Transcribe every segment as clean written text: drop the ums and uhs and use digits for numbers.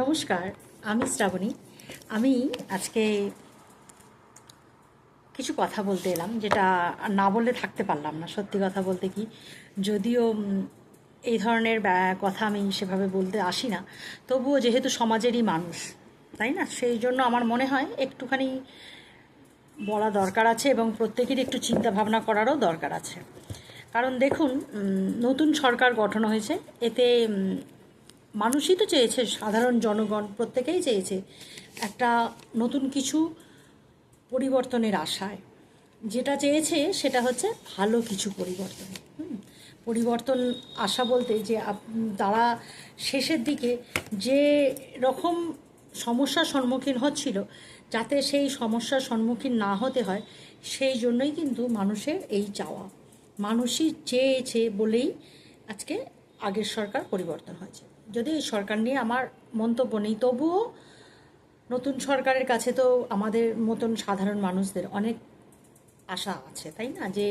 নমস্কার, আমি শ্রাবণী। আমি আজকে কিছু কথা বলতে এলাম, যেটা না বললে থাকতে পারলাম না। সত্যি কথা বলতে কি, যদিও এই ধরনের কথা আমি সেভাবে বলতে আসি না, তবুও যেহেতু সমাজেরই মানুষ, তাই না, সেই জন্য আমার মনে হয় একটুখানি বলা দরকার আছে এবং প্রত্যেকেরই একটু চিন্তা ভাবনা করারও দরকার আছে। কারণ দেখুন, নতুন সরকার গঠন হয়েছে, এতে মানুষই তো চেয়েছে, সাধারণ জনগণ প্রত্যেকেই চেয়েছে একটা নতুন কিছু পরিবর্তনের আশায়। যেটা চেয়েছে সেটা হচ্ছে ভালো কিছু পরিবর্তন। পরিবর্তন আশা বলতে যে তারা শেষের দিকে যে রকম সমস্যার সম্মুখীন হচ্ছিল, যাতে সেই সমস্যার সম্মুখীন না হতে হয়, সেই জন্যই কিন্তু মানুষের এই চাওয়া। মানুষই চেয়েছে বলেই আজকে আগের সরকার পরিবর্তন হয়েছে। যদি এই সরকার নিয়ে আমার মন্তব্য নেই, তবুও নতুন সরকারের কাছে তো আমাদের মতন সাধারণ মানুষদের অনেক আশা আছে, তাই না, যে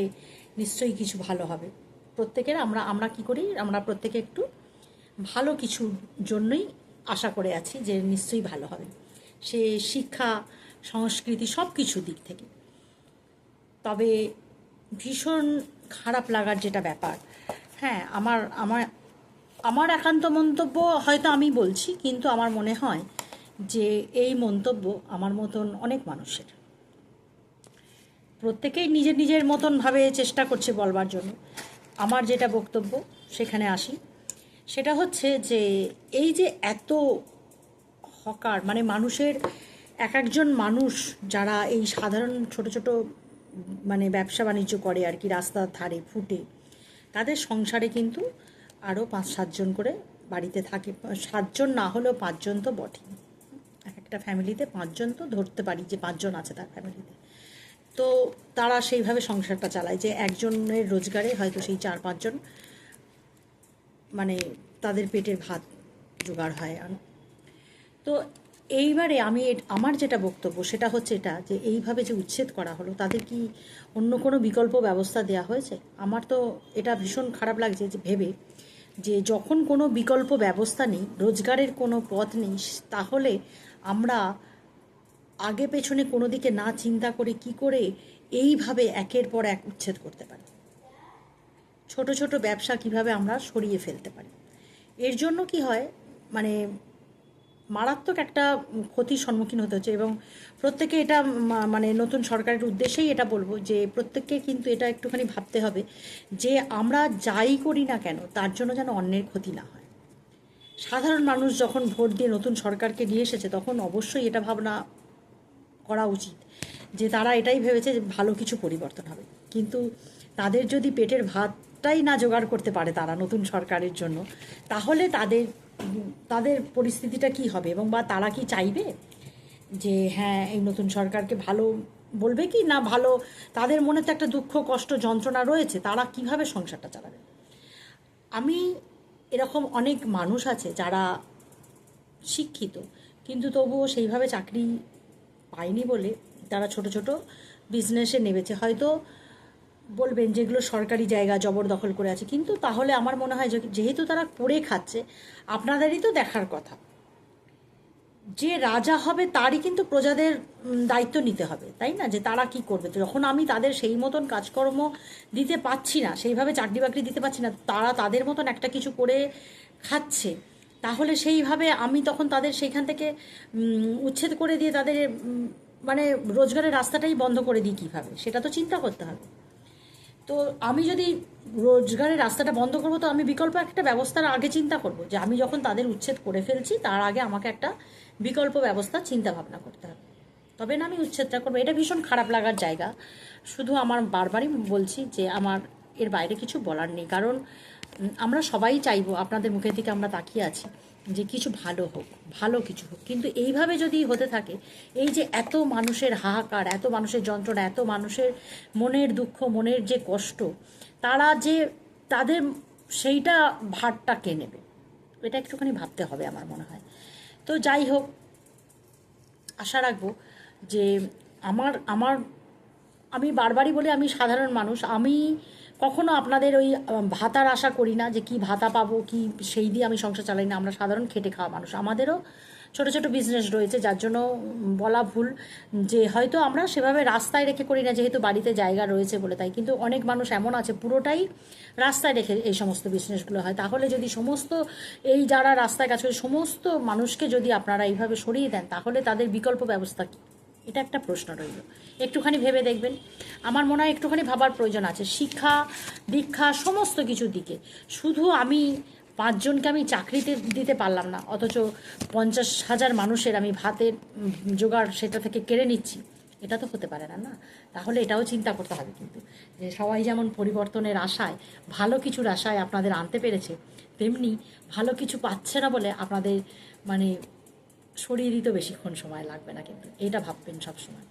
নিশ্চয়ই কিছু ভালো হবে। প্রত্যেকের আমরা আমরা কি করি, আমরা প্রত্যেকে একটু ভালো কিছুর জন্যই আশা করে আছি যে নিশ্চয়ই ভালো হবে, সে শিক্ষা, সংস্কৃতি, সব কিছু দিক থেকে। তবে ভীষণ খারাপ লাগার যেটা ব্যাপার, হ্যাঁ, আমার আমার আমার একান্ত মন্তব্য হয়তো আমি বলছি, কিন্তু আমার মনে হয় যে এই মন্তব্য আমার মতন অনেক মানুষের, প্রত্যেকেই নিজের নিজের মতনভাবে চেষ্টা করছে বলবার জন্য। আমার যেটা বক্তব্য সেখানে আসি, সেটা হচ্ছে যে এই যে এত হকার, মানে মানুষের এক একজন মানুষ যারা এই সাধারণ ছোট ছোট মানে ব্যবসা বাণিজ্য করে আর কি, রাস্তার ধারে ফুটে, তাদের সংসারে কিন্তু আরও 5-7 জন করে বাড়িতে থাকে। 7 জন না হলেও 5 জন তো বটেই। এক একটা ফ্যামিলিতে 5 জন তো ধরতে পারি যে 5 জন আছে তার ফ্যামিলিতে। তো তারা সেইভাবে সংসারটা চালায় যে একজনের রোজগারে হয়তো সেই 4-5 জন মানে তাদের পেটের ভাত জোগাড় হয়। তো এইবারে আমার যেটা বক্তব্য সেটা হচ্ছে এটা, যে এইভাবে যে উচ্ছেদ করা হলো, তাদের কি অন্য কোনো বিকল্প ব্যবস্থা দেওয়া হয়েছে? আমার তো এটা ভীষণ খারাপ লাগছে যে ভেবে, যে যখন কোনো বিকল্প ব্যবস্থা নেই, রোজগারের কোনো পথ নেই, তাহলে আমরা আগে পেছনে কোনো দিকে না চিন্তা করে কি করে এইভাবে একের পর এক উচ্ছেদ করতে পারি, ছোট ছোট ব্যবসা কিভাবে আমরা সরিয়ে ফেলতে পারি। এর জন্য কি হয়, মানে মারাত্মক একটা ক্ষতির সম্মুখীন হতে হচ্ছে। এবং প্রত্যেকে এটা মানে নতুন সরকারের উদ্দেশ্যেই এটা বলবো যে প্রত্যেককে কিন্তু এটা একটুখানি ভাবতে হবে যে আমরা যাই করি না কেন তার জন্য যেন অন্যের ক্ষতি না হয়। সাধারণ মানুষ যখন ভোট দিয়ে নতুন সরকারকে নিয়ে এসেছে, তখন অবশ্যই এটা ভাবনা করা উচিত যে তারা এটাই ভেবেছে যে ভালো কিছু পরিবর্তন হবে। কিন্তু তাদের যদি পেটের ভাতটাই না জোগাড় করতে পারে তারা নতুন সরকারের জন্য, তাহলে তাদের তাদের পরিস্থিতিটা কি হবে, এবং বা তারা কি চাইবে যে হ্যাঁ এই নতুন সরকারকে ভালো বলবে কি না ভালো? তাদের মনে তো একটা দুঃখ, কষ্ট, যন্ত্রণা রয়েছে, তারা কিভাবে সংসারটা চালাবে? আমি এরকম অনেক মানুষ আছে যারা শিক্ষিত, কিন্তু তবুও সেইভাবে চাকরি পায়নি বলে তারা ছোট ছোট বিজনেসে নেমেছে। হয়তো বলবেন যেগুলো সরকারি জায়গা জবরদখল করে আছে, কিন্তু তাহলে আমার মনে হয় যেহেতু তারা করে খাচ্ছে, আপনাদেরই তো দেখার কথা যে রাজা হবে তারই কিন্তু প্রজাদের দায়িত্ব নিতে হবে, তাই না, যে তারা কি করবে। তো যখন আমি তাদের সেই মতন কাজকর্ম দিতে পাচ্ছি না, সেইভাবে চাকরি বাকরি দিতে পারছি না, তারা তাদের মতন একটা কিছু করে খাচ্ছে, তাহলে সেইভাবে আমি তখন তাদের সেইখান থেকে উচ্ছেদ করে দিয়ে তাদের মানে রোজগারের রাস্তাটাই বন্ধ করে দিই কীভাবে, সেটা তো চিন্তা করতে হবে। তো আমি যদি রোজগারের রাস্তাটা বন্ধ করবো, তো আমি বিকল্প একটা ব্যবস্থার আগে চিন্তা করব, যে আমি যখন তাদের উচ্ছেদ করে ফেলছি তার আগে আমাকে একটা বিকল্প ব্যবস্থা চিন্তা ভাবনা করতে হবে, তবে না আমি উচ্ছেদটা করবো। এটা ভীষণ খারাপ লাগার জায়গা। শুধু আমার বারবারই বলছি যে আমার এর বাইরে কিছু বলার নেই, কারণ আমরা সবাই চাইবো, আপনাদের মুখের দিকে আমরা তাকিয়ে আছি যে কিছু ভালো হোক, ভালো কিছু হোক। কিন্তু এইভাবে যদি হতে থাকে, এই যে এত মানুষের হাহাকার, এত মানুষের যন্ত্রণা, এত মানুষের মনের দুঃখ, মনের যে কষ্ট, তারা যে তাদের সেইটা ভারটা কে নেবে, এটা একটুখানি ভাবতে হবে আমার মনে হয়। তো যাই হোক, আশা রাখবো যে আমার আমার আমি বারবারই বলি আমি সাধারণ মানুষ, আমি কখনো আপনাদের ওই ভাতার আশা করি না যে কি ভাতা পাবো, কি সেই দিয়ে আমি সংসার চালাই না। আমরা সাধারণ খেটে খাওয়া মানুষ, আমাদেরও ছোট ছোট বিজনেস রয়েছে, যার জন্য বলা ভুল যে হয়তো আমরা সেভাবে রাস্তায় রেখে করি না, যেহেতু বাড়িতে জায়গা রয়েছে বলে তাই। কিন্তু অনেক মানুষ এমন আছে পুরোটাই রাস্তায় রেখে এই সমস্ত বিজনেসগুলো হয়। তাহলে যদি সমস্ত এই যারা রাস্তায় কাজ করে সমস্ত মানুষকে যদি আপনারা এইভাবে সরিয়ে দেন, তাহলে তাদের বিকল্প ব্যবস্থা কী? এটা একটা প্রশ্ন রইল, একটুখানি ভেবে দেখবেন। আমার মনে হয় একটুখানি ভাবার প্রয়োজন আছে শিক্ষা দীক্ষা সমস্ত কিছুর দিকে। শুধু আমি 5 জনকে আমি চাকরিতে দিতে পারলাম না, অথচ 50,000 মানুষের আমি ভাতের জোগাড় সেটা থেকে কেড়ে নিচ্ছি, এটা তো হতে পারে না। না, তাহলে এটাও চিন্তা করতে হবে কিন্তু, যে সবাই যেমন পরিবর্তনের আশায় ভালো কিছুর আশায় আপনাদের আনতে পেরেছে, তেমনি ভালো কিছু পাচ্ছে না বলে আপনাদের মানে সরিয়ে দিতে বেশিক্ষণ সময় লাগবে না। কিন্তু এটা ভাববেন সবসময়,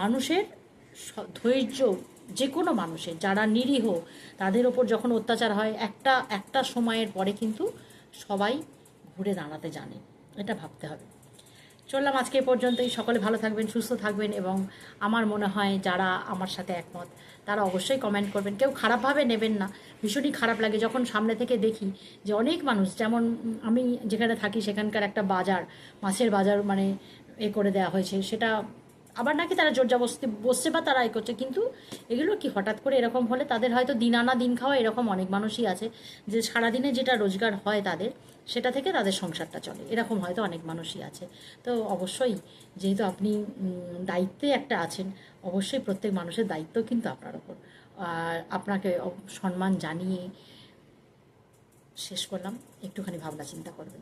মানুষের ধৈর্য, যে কোনো মানুষের যারা নিরীহ তাদের ওপর যখন অত্যাচার হয় একটা সময়ের পরে কিন্তু সবাই ঘুরে দাঁড়াতে জানে, এটা ভাবতে হবে। চললাম আজকে এ পর্যন্তই। সকলে ভালো থাকবেন, সুস্থ থাকবেন, এবং আমার মনে হয় যারা আমার সাথে একমত তারা অবশ্যই কমেন্ট করবেন। কেউ খারাপভাবে নেবেন না, ভীষণই খারাপ লাগে যখন সামনে থেকে দেখি যে অনেক মানুষ, যেমন আমি যেখানে থাকি সেখানকার একটা বাজার, মাছের বাজার মানে করে দেওয়া হয়েছে, সেটা আবার নাকি তারা জোর জবরদস্তি বসছে বা তারা করছে। কিন্তু এগুলো কি হঠাৎ করে এরকম হলে তাদের হয়তো দিন আনা দিন খাওয়া এরকম অনেক মানুষই আছে যে সারাদিনে যেটা রোজগার হয় তাদের, সেটা থেকে তাদের সংসারটা চলে, এরকম হয়তো অনেক মানুষই আছে। তো অবশ্যই যেহেতু আপনি দায়িত্বে একটা আছেন, অবশ্যই প্রত্যেক মানুষের দায়িত্ব কিন্তু আপনার ওপর। আর আপনাকে সম্মান জানিয়ে শেষ করলাম, একটুখানি ভাবনা চিন্তা করবেন।